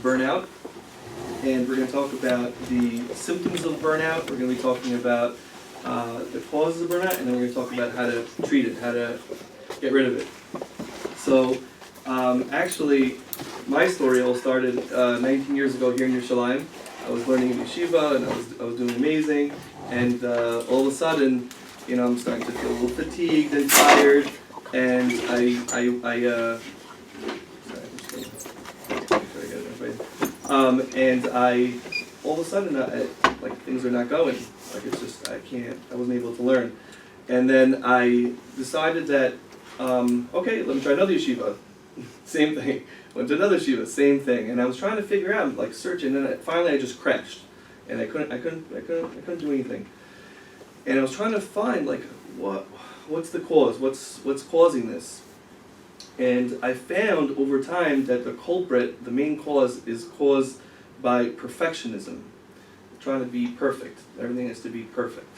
burnout, and we're going to talk about the symptoms of burnout. We're going to be talking about the causes of burnout, and then we're going to talk about how to treat it, how to get rid of it. So, actually, my story all started 19 years ago here in Yerushalayim. I was learning in yeshiva, and I was doing amazing, and all of a sudden, I'm starting to feel a little fatigued and tired, and all of a sudden, like things are not going. Like it's just I wasn't able to learn, and then I decided that okay, let me try another yeshiva. Same thing. Went to another yeshiva, same thing, and I was trying to figure out, like searching, and then finally I just crashed, and I couldn't do anything, and I was trying to find like what's the cause, what's causing this, and I found over time that the culprit, the main cause, is caused by perfectionism, trying to be perfect. Everything has to be perfect,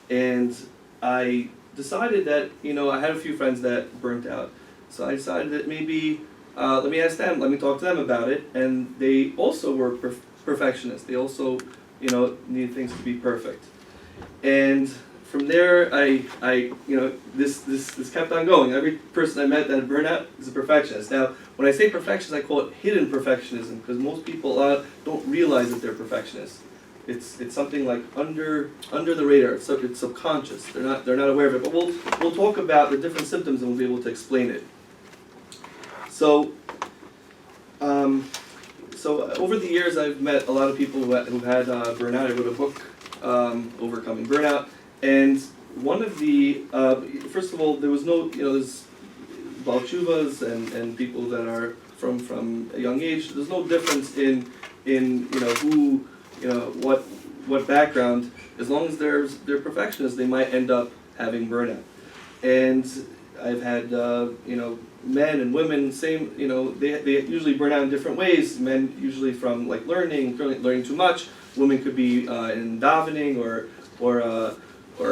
and I decided that I had a few friends that burnt out. So I decided that maybe, let me ask them, let me talk to them about it, and they also were perfectionists. They also, needed things to be perfect. And from there, this kept on going. Every person I met that had burnout is a perfectionist. Now, when I say perfectionist, I call it hidden perfectionism, because most people don't realize that they're perfectionists. It's something like under the radar. It's subconscious. They're not aware of it. But we'll talk about the different symptoms, and we'll be able to explain it. So over the years, I've met a lot of people who had burnout. I wrote a book, Overcoming Burnout, and one of the first of all, there was no there's Baal Tshuvas and people that are from a young age. There's no difference in who what background. As long as they're perfectionists, they might end up having burnout. And I've had men and women, same, they usually burn out in different ways. Men usually from like learning too much. Women could be in davening or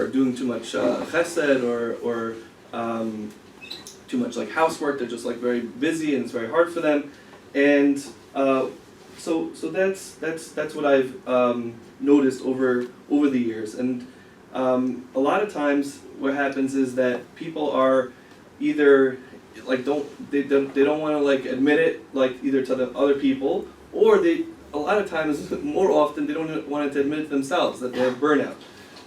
doing too much chesed or too much like housework. They're just like very busy and it's very hard for them. And so that's what I've noticed over the years. And a lot of times what happens is that people are either like they don't want to like admit it, like either to the other people, or a lot of times, more often, they don't want to admit it themselves that they have burnout.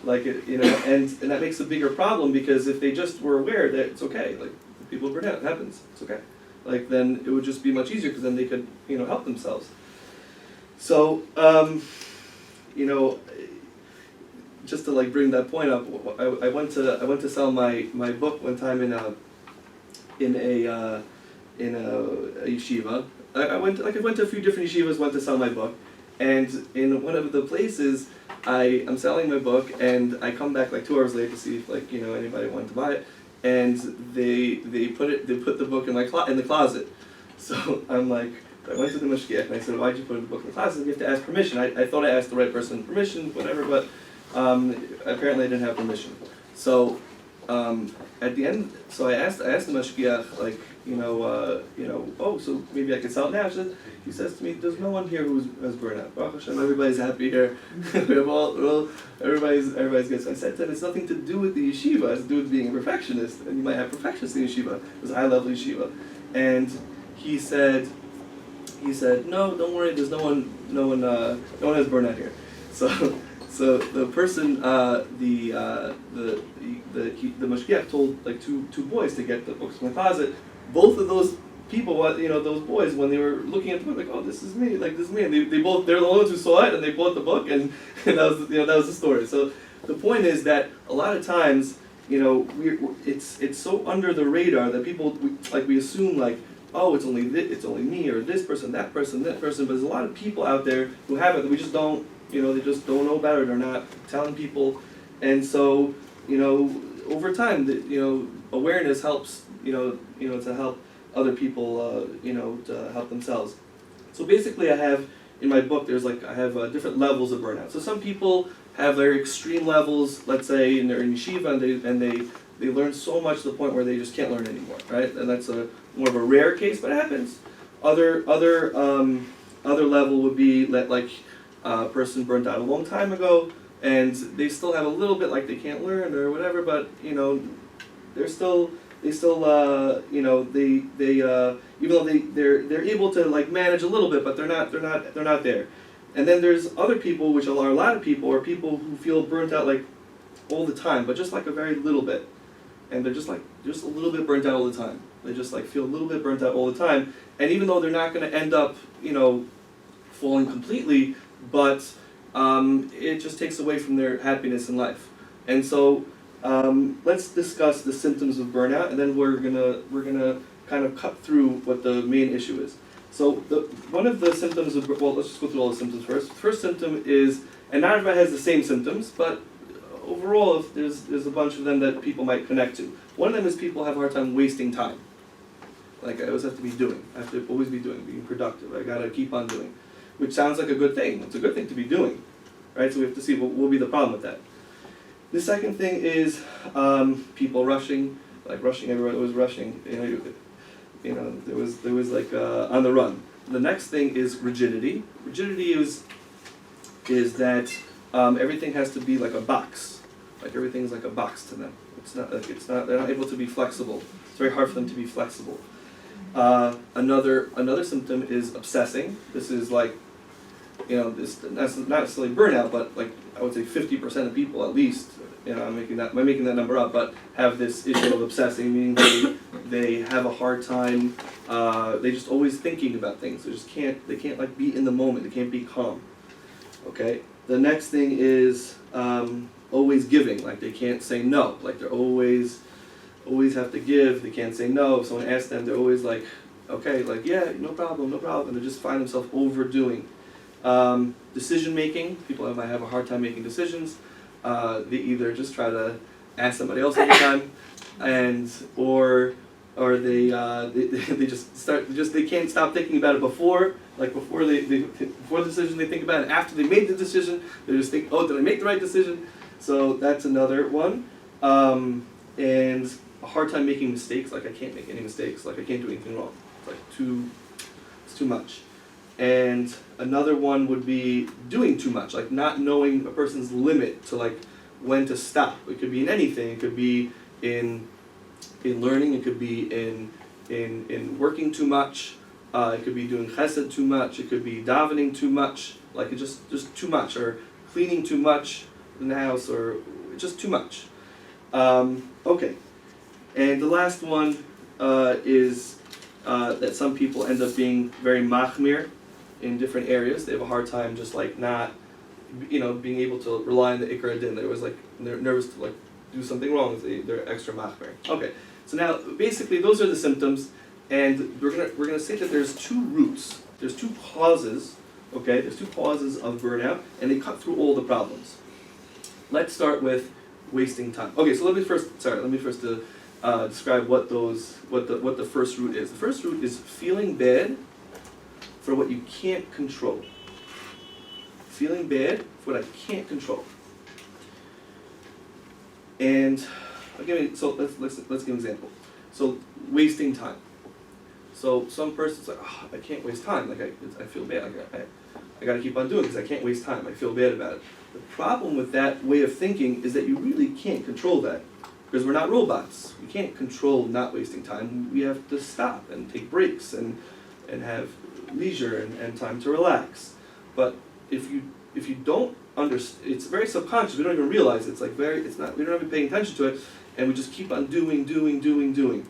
Like and that makes a bigger problem, because if they just were aware that it's okay, like people burn out, it happens, it's okay. Like then it would just be much easier, because then they could help themselves. So just to like bring that point up, I went to sell my book one time in a yeshiva. I went to a few different yeshivas, went to sell my book, and in one of the places I'm selling my book, and I come back like 2 hours later to see if anybody wanted to buy it, and they put the book in the closet. So I'm like, I went to the mashgiach and I said, why'd you put the book in the closet? You have to ask permission. I thought I asked the right person permission, whatever, but apparently I didn't have permission. So at the end, so I asked the mashgiach, like, oh, so maybe I could sell it now. He says to me, there's no one here who has burnout. Baruch Hashem, everybody's happy here. We have everybody's good. So I said to him, it's nothing to do with the yeshiva. It has to do with being a perfectionist. And you might have perfectionists in yeshiva. It was a high-level yeshiva. And he said, no, don't worry. There's no one has burnout here. So the person, the mashgiach told like two boys to get the books from the closet. Both of those people, those boys, when they were looking at the book, like, oh, this is me, and they're the ones who saw it, and they bought the book, and that was the story. So the point is that a lot of times, it's so under the radar that people we assume like, oh, it's only me or this person, that person, that person. But there's a lot of people out there who have it that we just don't, they just don't know about it. They're not telling people, and so over time, awareness helps, to help other people, to help themselves. So basically, I have in my book, I have different levels of burnout. So some people have very extreme levels, let's say, and they're in yeshiva, and they learn so much to the point where they just can't learn anymore, right? And that's more of a rare case, but it happens. Other Other level would be that like a person burnt out a long time ago, and they still have a little bit like they can't learn or whatever, but they're still even though they're able to like manage a little bit, but they're not there. And then there's other people, which are a lot of people, are people who feel burnt out like all the time, but just like a very little bit, and they're just a little bit burnt out all the time. They just like feel a little bit burnt out all the time, and even though they're not going to end up falling completely, but it just takes away from their happiness in life. And so let's discuss the symptoms of burnout, and then we're gonna kind of cut through what the main issue is. So one of the symptoms of, well, let's just go through all the symptoms first. First symptom is, and not everybody has the same symptoms, but overall there's a bunch of them that people might connect to. One of them is people have a hard time wasting time. Like, I always have to be doing. I have to always be doing, being productive. I gotta keep on doing, which sounds like a good thing. It's a good thing to be doing, right? So we have to see what will be the problem with that. The second thing is people rushing, like rushing. Everyone was rushing. There was like on the run. The next thing is rigidity. Rigidity is that everything has to be like a box. Like everything's like a box to them. They're not able to be flexible. It's very hard for them to be flexible. Another symptom is obsessing. This is like, that's not necessarily burnout, but like I would say 50% of people at least, I'm making that number up, but have this issue of obsessing, meaning they have a hard time, they just always thinking about things. They can't like be in the moment. They can't be calm. Okay. The next thing is always giving. Like they can't say no. Like they're always have to give. They can't say no. If someone asks them, they're always like, okay, like yeah, no problem. And they just find themselves overdoing. Decision making. People might have a hard time making decisions. They either just try to ask somebody else all the time, or they can't stop thinking about it before the decision. They think about it after they made the decision. They just think, oh, did I make the right decision? So that's another one. And a hard time making mistakes. Like I can't make any mistakes. Like I can't do anything wrong. It's like it's too much. And another one would be doing too much, like not knowing a person's limit to like when to stop. It could be in anything. It could be in learning. It could be in working too much. It could be doing chesed too much. It could be davening too much, like it just too much, or cleaning too much in the house, or just too much. Okay, and the last one is that some people end up being very machmir in different areas. They have a hard time just like not, being able to rely on the ikar din. They're nervous to like do something wrong. They're extra machmir. Okay, so now basically those are the symptoms, and we're gonna say that there's two roots. There's two causes. Okay, there's two causes of burnout, and they cut through all the problems. Let's start with wasting time. Okay, so let me first describe what the first root is. The first root is feeling bad for what you can't control. Feeling bad for what I can't control. And again, so let's give an example. So wasting time. So some person's like, oh, I can't waste time. Like I feel bad. I got to keep on doing it because I can't waste time. I feel bad about it. The problem with that way of thinking is that you really can't control that, because we're not robots. We can't control not wasting time. We have to stop and take breaks and have leisure and time to relax. But if you don't understand, it's very subconscious. We don't even realize it. It's like we don't even pay attention to it, and we just keep on doing.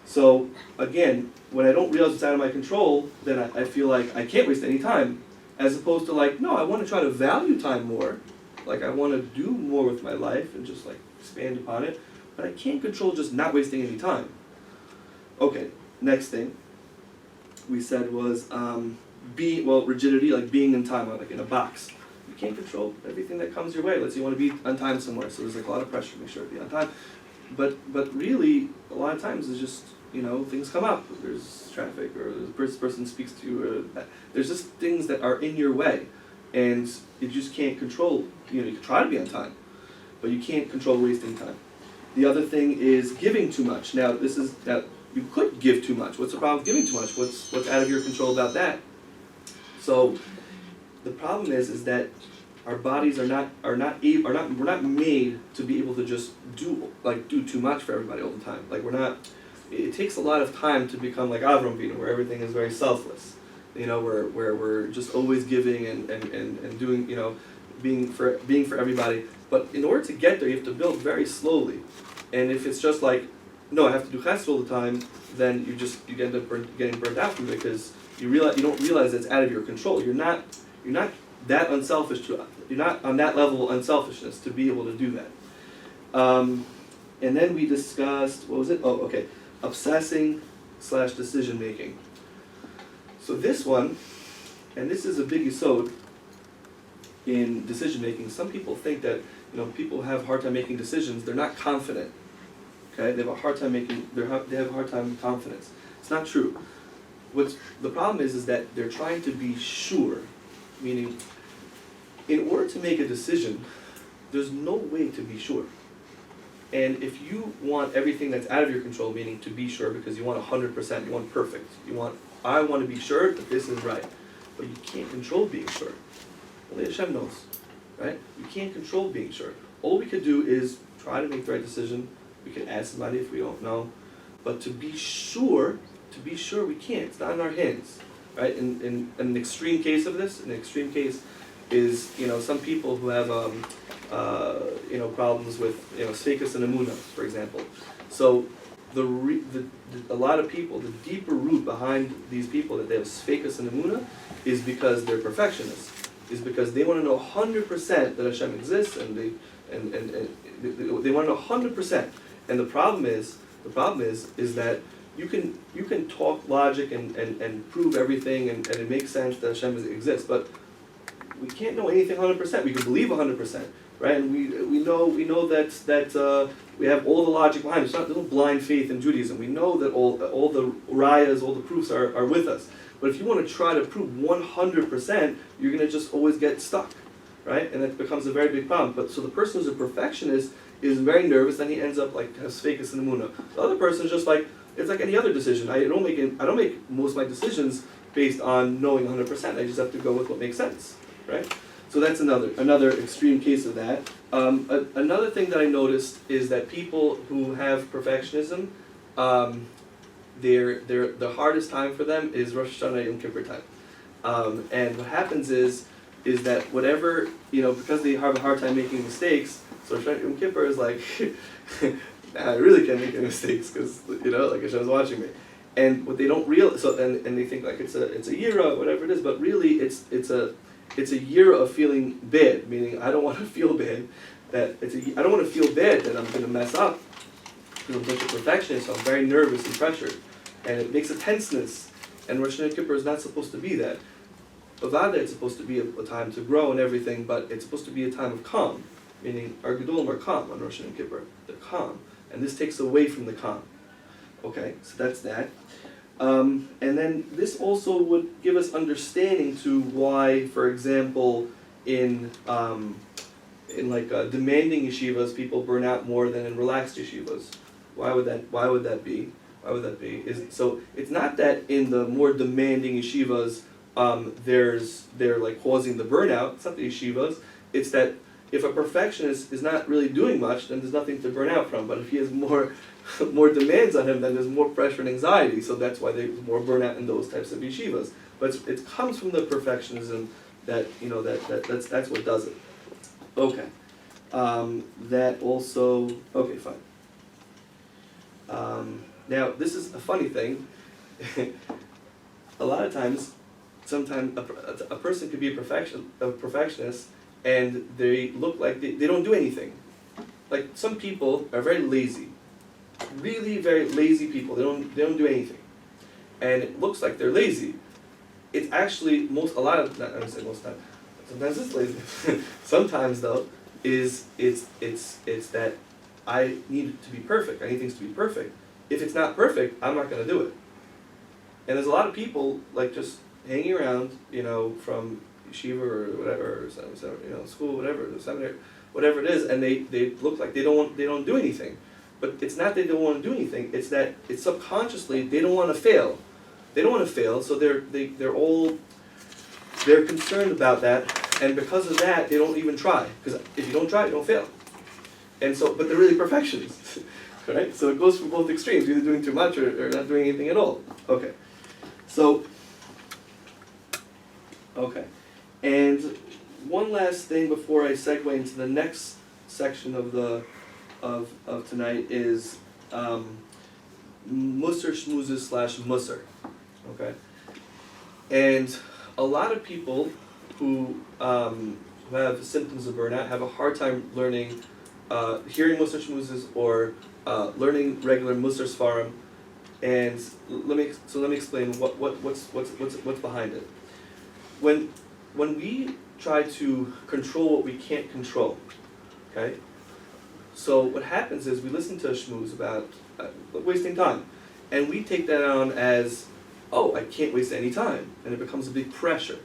So again, when I don't realize it's out of my control, then I feel like I can't waste any time, as opposed to like, no, I want to try to value time more. Like I want to do more with my life and just like expand upon it, but I can't control just not wasting any time. Okay, next thing we said was rigidity, like being in time, like in a box. You can't control everything that comes your way. Let's say you want to be on time somewhere, so there's like a lot of pressure to make sure to be on time. But really, a lot of times it's just, things come up. There's traffic, or this person speaks to you, or there's just things that are in your way, and you just can't control. You can try to be on time, but you can't control wasting time. The other thing is giving too much. Now, you could give too much. What's the problem with giving too much? What's out of your control about that? So the problem is that our bodies we're not made to be able to just do too much for everybody all the time. Like it takes a lot of time to become like Avram Avinu, where everything is very selfless. Where we're just always giving and doing, being for everybody. But in order to get there, you have to build very slowly. And if it's just like, no, I have to do chesed all the time, then you end up getting burnt out from it, because you don't realize it's out of your control. You're not that unselfish you're not on that level of unselfishness to be able to do that. And then we discussed, what was it? Oh, okay, obsessing/decision making. So this one, and this is a big yesod in decision making. Some people think that people have a hard time making decisions. They're not confident. Okay, they have a hard time they have a hard time with confidence. It's not true. The problem is that they're trying to be sure, meaning, in order to make a decision, there's no way to be sure. And if you want everything that's out of your control, meaning to be sure because you want 100%, you want perfect, I want to be sure that this is right. But you can't control being sure. Only Hashem knows, right? You can't control being sure. All we could do is try to make the right decision. We could ask somebody if we don't know. But to be sure we can't. It's not in our hands, right? In an extreme case of this, an extreme case is, some people who have, problems with, sfeikus and emunah, for example. So a lot of people, the deeper root behind these people that they have sfeikus and emunah is because they're perfectionists. Is because they want to know 100% that Hashem exists, and they want to know 100%. And the problem is that you can talk logic and prove everything and it makes sense that Hashem exists, but we can't know anything 100%. We can believe 100%, right? And we know that we have all the logic behind it. There's no blind faith in Judaism. We know that all the rayas, all the proofs are with us. But if you want to try to prove 100%, you're going to just always get stuck, right? And that becomes a very big problem. But so the person who's a perfectionist is very nervous, and he ends up like has sfeikus and emunah. The other person is just like, it's like any other decision. I don't make most of my decisions based on knowing 100%. I just have to go with what makes sense, right? So that's another extreme case of that. Another thing that I noticed is that people who have perfectionism, the hardest time for them is Rosh Hashanah Yom Kippur time. And what happens is that whatever, because they have a hard time making mistakes, so Rosh Hashanah Yom Kippur is like, I really can't make any mistakes because, like Hashem's watching me. And what they don't realize, and they think like it's a yira, whatever it is, but really it's a yira of feeling bad, meaning I don't want to feel bad, I don't want to feel bad that I'm going to mess up because I'm such a perfectionist, so I'm very nervous and pressured. And it makes a tenseness, and Rosh Hashanah Kippur is not supposed to be that. Avada, it's supposed to be a time to grow and everything, but it's supposed to be a time of calm, meaning our Gedolim are calm on Rosh Hashanah Kippur. They're calm, and this takes away from the calm. Okay, so that's that. And then this also would give us understanding to why, for example, in demanding yeshivas, people burn out more than in relaxed yeshivas. Why would that be? So it's not that in the more demanding yeshivas, they're like causing the burnout. It's not the yeshivas. It's that if a perfectionist is not really doing much, then there's nothing to burn out from. But if he has more demands on him, then there's more pressure and anxiety. So that's why there's more burnout in those types of yeshivas. But it comes from the perfectionism that's what does it. Okay. That also. Okay, fine. Now, this is a funny thing. A lot of times, sometimes a person could be a perfectionist, and they look like they don't do anything. Like some people are very lazy, really very lazy people. They don't do anything, and it looks like they're lazy. It's actually not I would say most of the time. Sometimes it's lazy. Sometimes though, it's that I need it to be perfect. I need things to be perfect. If it's not perfect, I'm not going to do it. And there's a lot of people like just hanging around, from yeshiva or whatever, or school, whatever, the seminary, whatever it is, and they look like they don't do anything. But it's not that they don't want to do anything. It's that it's subconsciously they don't want to fail. They don't want to fail, so they're all they're concerned about that, and because of that, they don't even try. Because if you don't try, you don't fail. And so, but they're really perfectionists, right? So it goes for both extremes, either doing too much or not doing anything at all. Okay. So, okay. And one last thing before I segue into the next section of the of tonight is Musser Schmoozes / Musser. Okay. And a lot of people who have symptoms of burnout have a hard time learning, hearing Musser Schmoozes or learning regular Musser Sfarim. And let me explain what's behind it. When we try to control what we can't control, okay? So what happens is we listen to a shmooze about wasting time, and we take that on as, oh, I can't waste any time, and it becomes a big pressure,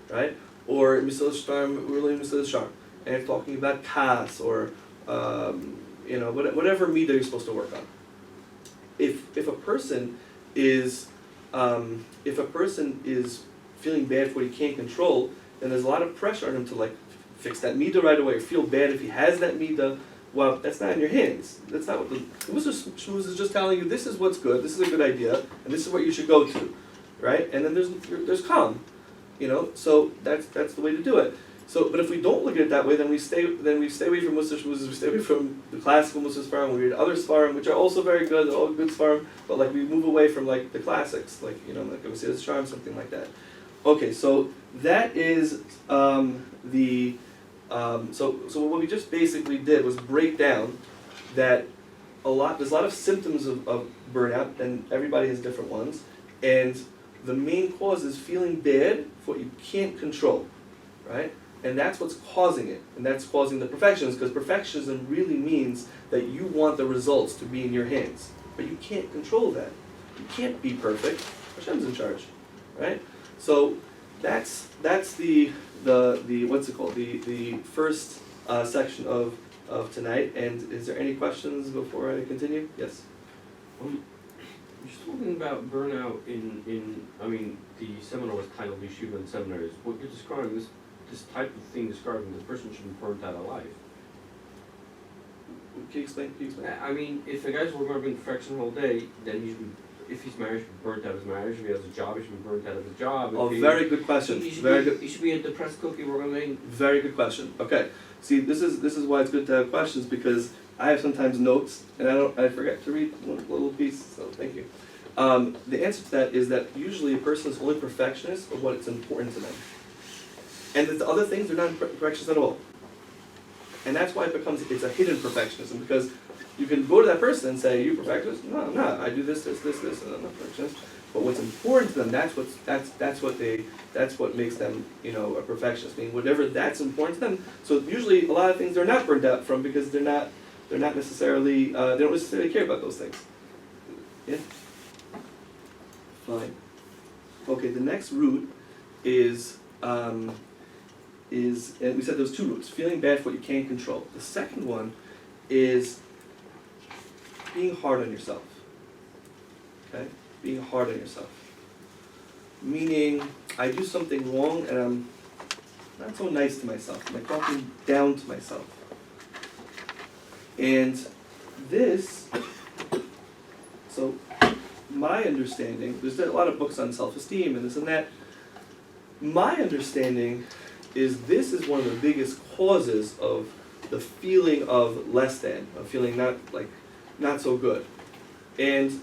right? Or Misal Shtarm, we're learning Misal Shtarm, and it's talking about kas or whatever midah you're supposed to work on. If a person is feeling bad for what he can't control, then there's a lot of pressure on him to like fix that midah right away, or feel bad if he has that midah. Well, that's not in your hands. That's not what the Musar Shmooze is just telling you. This is what's good. This is a good idea, and this is what you should go to, right? And then there's calm, So that's the way to do it. So, but if we don't look at it that way, then we stay away from Musar Shmoozes. We stay away from the classical Musar Sfarim. We read other Sfarim, which are also very good. They're all good Sfarim, but like we move away from like the classics, like like Mesilas Charm, something like that. Okay, so that is So what we just basically did was break down that there's a lot of symptoms of burnout, and everybody has different ones, and the main cause is feeling bad for what you can't control, right? And that's what's causing it, and that's causing the perfectionism, because perfectionism really means that you want the results to be in your hands, but you can't control that. You can't be perfect. Hashem's in charge, right? So that's the what's it called? The first section of tonight. And is there any questions before I continue? Yes. Just talking about burnout the seminar was titled Yeshiva and Seminaries. What you're describing, this type of thing describing this person should be burnt out of life. Can you explain? I mean, if a guy's working on being perfection the whole day, then he should be, if he's married, he should be burnt out of his marriage. If he has a job, he should be burnt out of his job. Very good question. He should be a depressed cookie working. Very good question. Okay. See, this is why it's good to have questions, because I have sometimes notes and I forget to read one little piece. So thank you. The answer to that is that usually a person is only perfectionist of what is important to them, and the other things they're not perfectionists at all. And that's why it's a hidden perfectionism, because you can go to that person and say, "You perfectionist?" No, I'm not. I do this, and I'm not perfectionist. But what's important to them, that's what makes them, a perfectionist. I mean, whatever that's important to them. So usually a lot of things they're not burned out from, because they're not necessarily they don't necessarily care about those things. Yeah. Fine. Okay. The next root is and we said there's two roots: feeling bad for what you can't control. The second one is being hard on yourself. Okay? Being hard on yourself. Meaning, I do something wrong and I'm not so nice to myself. I'm talking down to myself. And this, so my understanding, there's a lot of books on self-esteem and this and that. My understanding is this is one of the biggest causes of the feeling of less than, of feeling not so good. And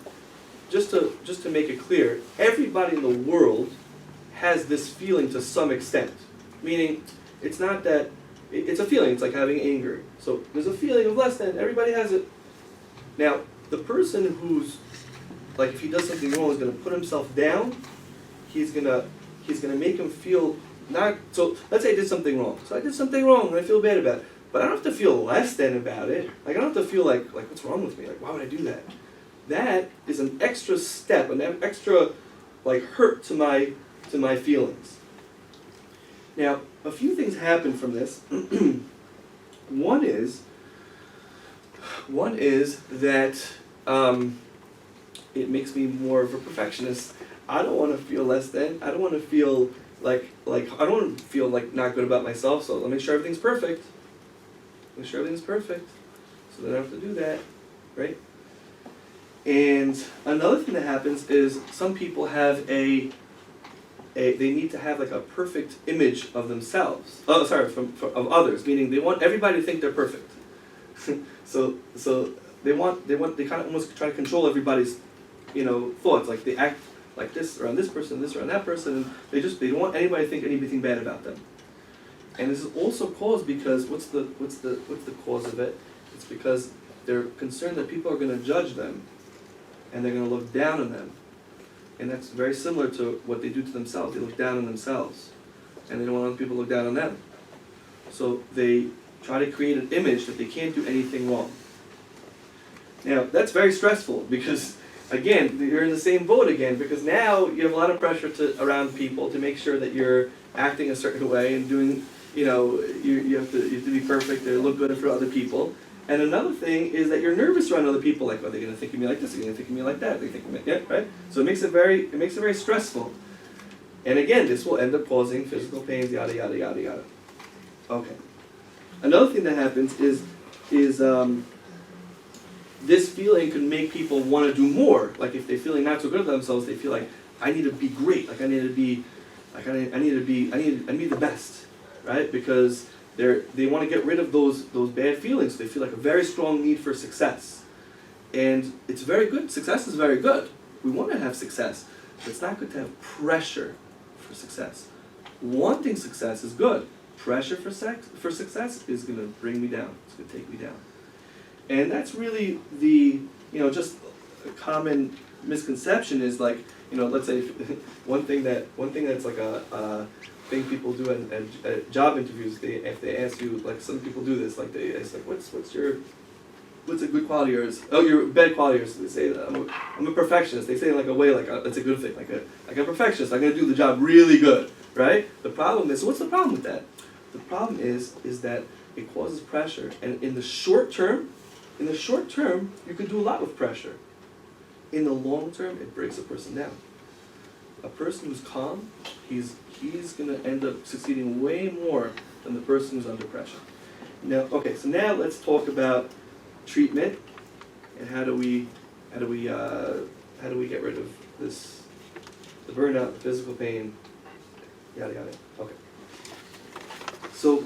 just to make it clear, everybody in the world has this feeling to some extent. Meaning, it's not that, it's a feeling, it's like having anger. So there's a feeling of less than, everybody has it. Now, the person who's, like if he does something wrong, is gonna put himself down, he's gonna make him feel not, so let's say I did something wrong. So I did something wrong and I feel bad about it. But I don't have to feel less than about it. Like I don't have to feel like what's wrong with me? Like why would I do that? That is an extra step, an extra hurt to my feelings. Now, a few things happen from this. One is that it makes me more of a perfectionist. I don't want to feel less than. I don't want to feel I don't want to feel like not good about myself, so let me make sure everything's perfect. Make sure everything's perfect, so then I don't have to do that, right? And another thing that happens is some people have they need to have like a perfect image of themselves. Oh, sorry, of others, meaning they want everybody to think they're perfect. so they kind of almost try to control everybody's, thoughts. Like they act like this around this person, that person, and they don't want anybody to think anything bad about them. And this is also caused because what's the cause of it? It's because they're concerned that people are going to judge them, and they're going to look down on them. And that's very similar to what they do to themselves. They look down on themselves, and they don't want other people to look down on them. So they try to create an image that they can't do anything wrong. Now, that's very stressful because, again, you're in the same boat again, because now you have a lot of pressure around people to make sure that you're acting a certain way and doing, you have to be perfect to look good for other people. And another thing is that you're nervous around other people, like, are they going to think of me like this? Are they going to think of me like that? Are they think of me, yeah, right? So it makes it very stressful. And again, this will end up causing physical pains, yada, yada, yada, yada. Okay. Another thing that happens is this feeling can make people want to do more. Like if they're feeling not so good about themselves, they feel like, I need to be great. Like I need to be the best, right? Because they want to get rid of those bad feelings. They feel like a very strong need for success. And it's very good. Success is very good. We want to have success. But it's not good to have pressure for success. Wanting success is good. Pressure for success is going to bring me down. It's going to take me down. And that's really the, just a common misconception is like, let's say one thing that's like a thing people do at job interviews, if they ask you, like some people do this, like they ask like, what's a good quality of yours? Oh, your bad quality of yours. They say I'm a perfectionist. They say it like a way that's a good thing, like a perfectionist. I'm gonna do the job really good, right? The problem is, so what's the problem with that? The problem is that it causes pressure, and in the short term, you can do a lot with pressure. In the long term, it breaks a person down. A person who's calm, he's going to end up succeeding way more than the person who's under pressure. Now, okay, so now let's talk about treatment and how do we get rid of the burnout, the physical pain, yada yada. Okay. So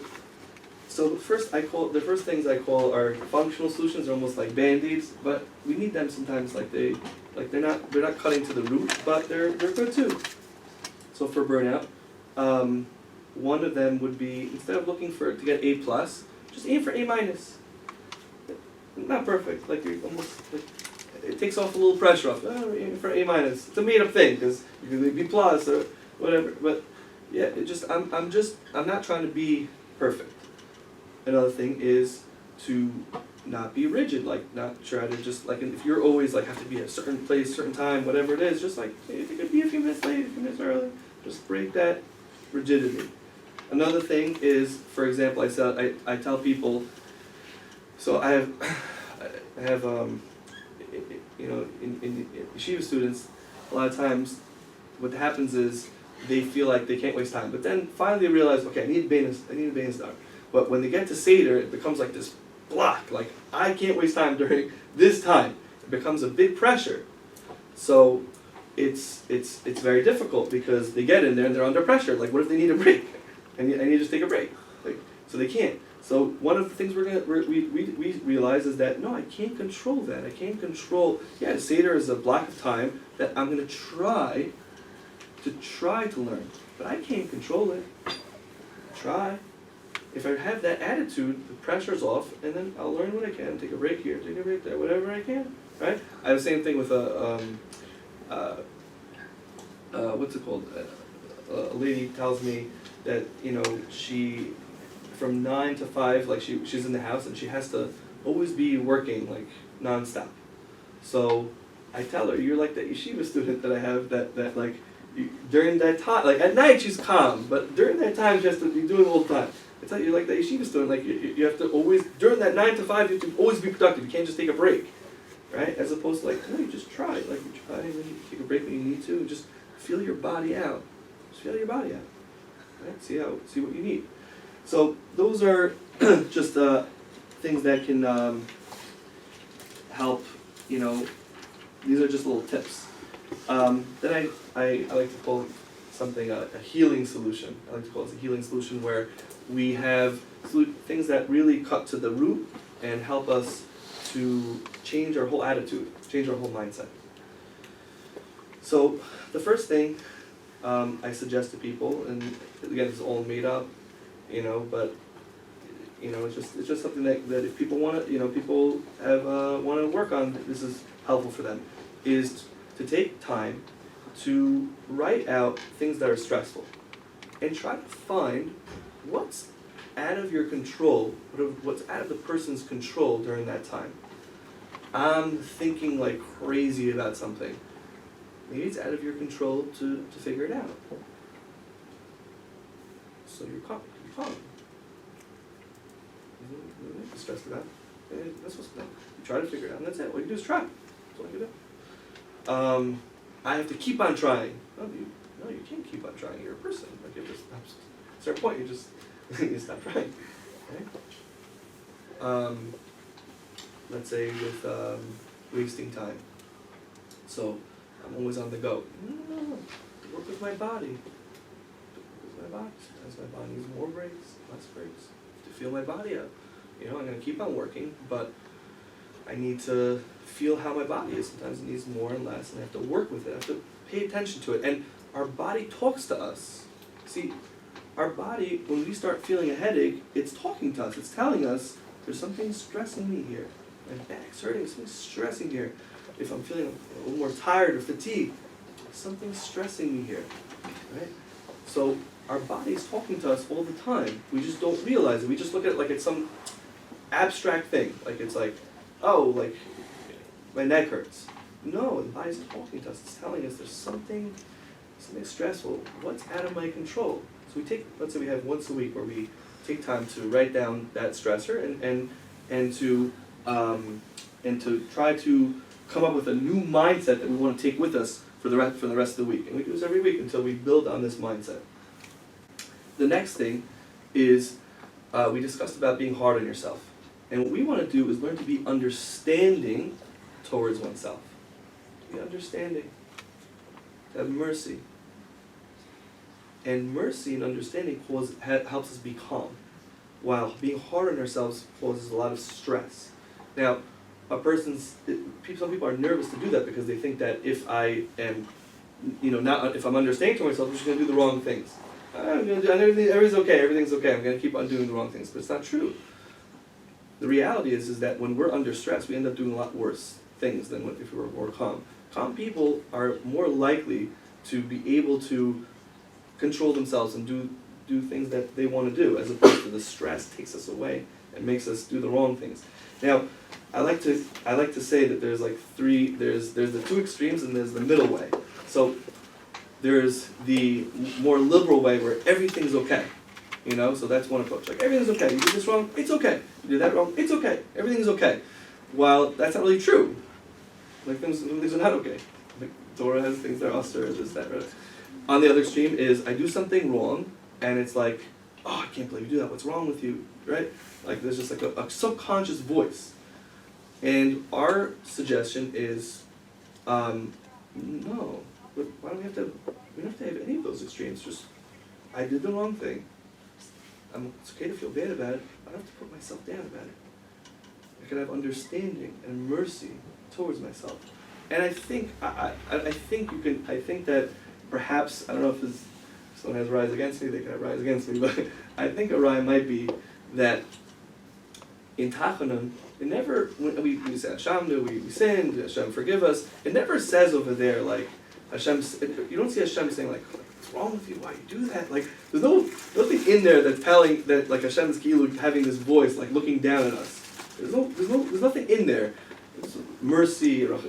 the first things I call are functional solutions. They're almost like band-aids, but we need them sometimes. They're not cutting to the root, but they're good too. So for burnout, one of them would be, instead of looking to get A+, just aim for A-. Not perfect. Like you're almost it takes off a little pressure off. Oh, aim for A-. It's a made-up thing because you can be B+ or whatever. But yeah, I'm not trying to be perfect. Another thing is to not be rigid, like not try to just like if you're always like have to be at a certain place, certain time, whatever it is, just like if you could be a few minutes late, a few minutes early, just break that rigidity. Another thing is, for example, I tell people, so I have in yeshiva students, a lot of times what happens is they feel like they can't waste time, but then finally they realize, okay, I need a Beinus Dar. But when they get to Seder, it becomes like this block, like I can't waste time during this time. It becomes a big pressure. So it's very difficult because they get in there and they're under pressure. Like what if they need a break? And you just take a break. Like, so they can't. So one of the things we realize is that no, I can't control that. I can't control. Yeah, Seder is a block of time that I'm going to try to learn, but I can't control it. Try. If I have that attitude, the pressure's off, and then I'll learn what I can. Take a break here, take a break there, whatever I can. Right? I have the same thing with what's it called? A lady tells me that she from 9 to 5, like she's in the house and she has to always be working like nonstop. So I tell her, you're like that yeshiva student that I have that like during that time, like at night she's calm, but during that time she has to be doing all the time. I tell you, you're like that yeshiva student, like you have to always, during that 9 to 5, you have to always be productive. You can't just take a break, right? As opposed to like, no, you just try. Like you try and then you take a break when you need to. Just feel your body out. Just feel your body out. Right? See what you need. So those are just things that can help. These are just little tips. Then I like to call something a healing solution. I like to call it a healing solution where we have things that really cut to the root and help us to change our whole attitude, change our whole mindset. So the first thing I suggest to people, and again, it's all made up, but it's just something that if people want to, people have want to work on, this is helpful for them, is to take time to write out things that are stressful and try to find what's out of your control, what's out of the person's control during that time. I'm thinking like crazy about something. Maybe it's out of your control to figure it out. So you're calm. You don't need to stress about it. That's what's done. You try to figure it out, and that's it. All you do is try. That's all you do. I have to keep on trying. No, you can't keep on trying. You're a person. Like at a certain point, you just you stop trying. Okay? Let's say with wasting time. So I'm always on the go. No. Work with my body. Sometimes my body needs more breaks, less breaks, to feel my body out. I'm going to keep on working, but I need to feel how my body is. Sometimes it needs more and less, and I have to work with it. I have to pay attention to it. And our body talks to us. See, our body, when we start feeling a headache, it's talking to us. It's telling us, there's something stressing me here. My back's hurting, something's stressing here. If I'm feeling a little more tired or fatigued, something's stressing me here. Right? So our body's talking to us all the time. We just don't realize it. We just look at it like it's some abstract thing. Like it's like, oh, like my neck hurts. No, the body's talking to us. It's telling us there's something stressful. What's out of my control? So let's say we have once a week where we take time to write down that stressor and to try to come up with a new mindset that we want to take with us for the rest of the week. And we do this every week until we build on this mindset. The next thing is we discussed about being hard on yourself. And what we want to do is learn to be understanding towards oneself. To be understanding. To have mercy. And mercy and understanding helps us be calm, while being hard on ourselves causes a lot of stress. Now, some people are nervous to do that because they think that if I am, if I'm understanding to myself, I'm just going to do the wrong things. I'm going to do everything's okay. I'm going to keep on doing the wrong things, but it's not true. The reality is that when we're under stress, we end up doing a lot worse things than if we were more calm. Calm people are more likely to be able to control themselves and do things that they want to do, as opposed to the stress takes us away and makes us do the wrong things. Now, I like to say that there's like there's the two extremes and there's the middle way. So there's the more liberal way where everything's okay. So that's one approach. Like everything's okay. You did this wrong, it's okay. You did that wrong, it's okay. Everything's okay. While that's not really true. Like things are not okay. Like Torah has things that are usher, this, that, right? On the other extreme is I do something wrong and it's like, oh, I can't believe you do that. What's wrong with you, right? Like there's just like a subconscious voice. And our suggestion is, no. Why don't we don't have to have any of those extremes. Just, I did the wrong thing. It's okay to feel bad about it. I don't have to put myself down about it. I can have understanding and mercy towards myself. And I think that perhaps, I don't know if someone has rise against me, they can have rise against me, but I think a rhyme might be that in Tachanun, it never, when we say Hashem, we sinned, Hashem forgive us, it never says over there like, you don't see Hashem saying like, what's wrong with you, why you do that? Like, there's nothing in there that's telling, that like Hashem is having this voice, like looking down at us. There's nothing in there. It's mercy, right?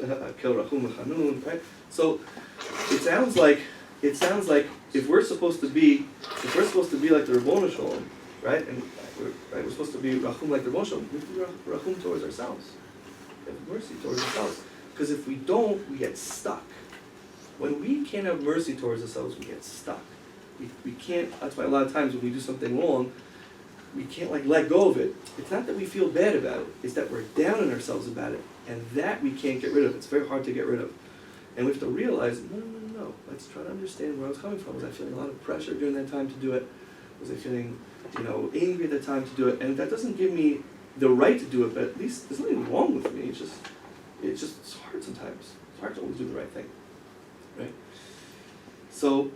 So it sounds like if we're supposed to be like the Ribono Shalom, right? And we're supposed to be Rachum like the Ribono Shalom. We have to be Rachum towards ourselves. We have mercy towards ourselves. Because if we don't, we get stuck. When we can't have mercy towards ourselves, we get stuck. We can't, that's why a lot of times when we do something wrong, we can't like let go of it. It's not that we feel bad about it, it's that we're down on ourselves about it. And that we can't get rid of. It's very hard to get rid of. And we have to realize, no. Let's try to understand where I was coming from. Was I feeling a lot of pressure during that time to do it? Was I feeling, angry at that time to do it? And that doesn't give me the right to do it, but at least there's nothing wrong with me. It's hard sometimes. It's hard to always do the right thing, right? So,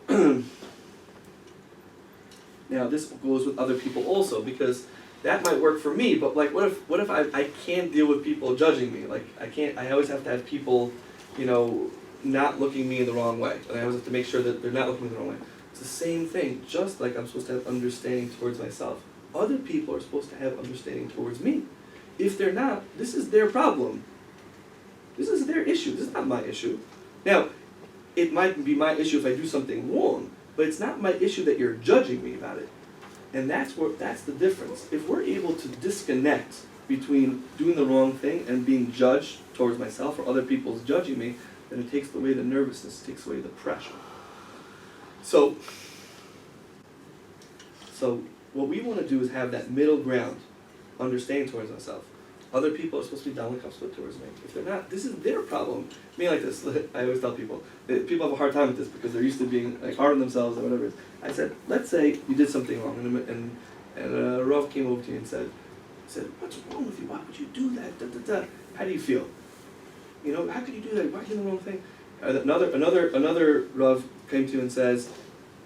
now this goes with other people also, because that might work for me, but like, what if I can't deal with people judging me? Like, I always have to have people, not looking me in the wrong way. And I always have to make sure that they're not looking me the wrong way. It's the same thing, just like I'm supposed to have understanding towards myself. Other people are supposed to have understanding towards me. If they're not, this is their problem. This is their issue, this is not my issue. Now, it might be my issue if I do something wrong, but it's not my issue that you're judging me about it. And that's the difference. If we're able to disconnect between doing the wrong thing and being judged towards myself or other people's judging me, then it takes away the nervousness, it takes away the pressure. So what we want to do is have that middle ground, understanding towards ourselves. Other people are supposed to be down like I'm supposed towards me. If they're not, this is their problem. Me like this, I always tell people, that people have a hard time with this because they're used to being like hard on themselves or whatever it is. I said, let's say you did something wrong and Rav came over to you and said, what's wrong with you? Why would you do that? Da, da, da. How do you feel? How could you do that? Why are you doing the wrong thing? Another Rav came to you and says,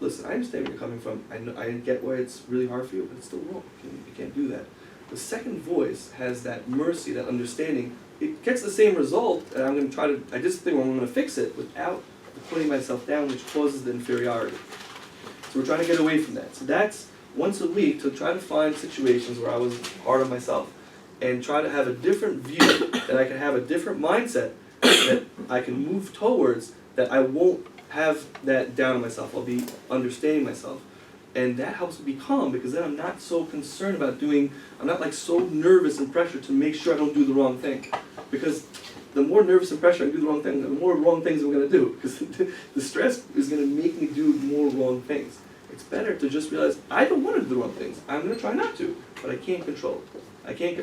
listen, I understand where you're coming from. I get why it's really hard for you, but it's still wrong. You can't do that. The second voice has that mercy, that understanding. It gets the same result, and I'm going to try to, I just think I'm going to fix it without putting myself down, which causes the inferiority. So we're trying to get away from that. So that's once a week to try to find situations where I was hard on myself and try to have a different view, that I can have a different mindset that I can move towards, that I won't have that down on myself. I'll be understanding myself. And that helps me be calm, because then I'm not so concerned about I'm not like so nervous and pressured to make sure I don't do the wrong thing. Because the more nervous and pressured I do the wrong thing, the more wrong things I'm going to do. Because the stress is going to make me do more wrong things. It's better to just realize, I don't want to do the wrong things. I'm going to try not to, but I can't control it. I can't,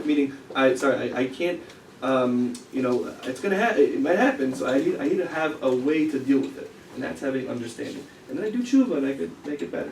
I can't, it's going to happen, it might happen, so I need to have a way to deal with it. And that's having understanding. And then I do tshuva and I could make it better.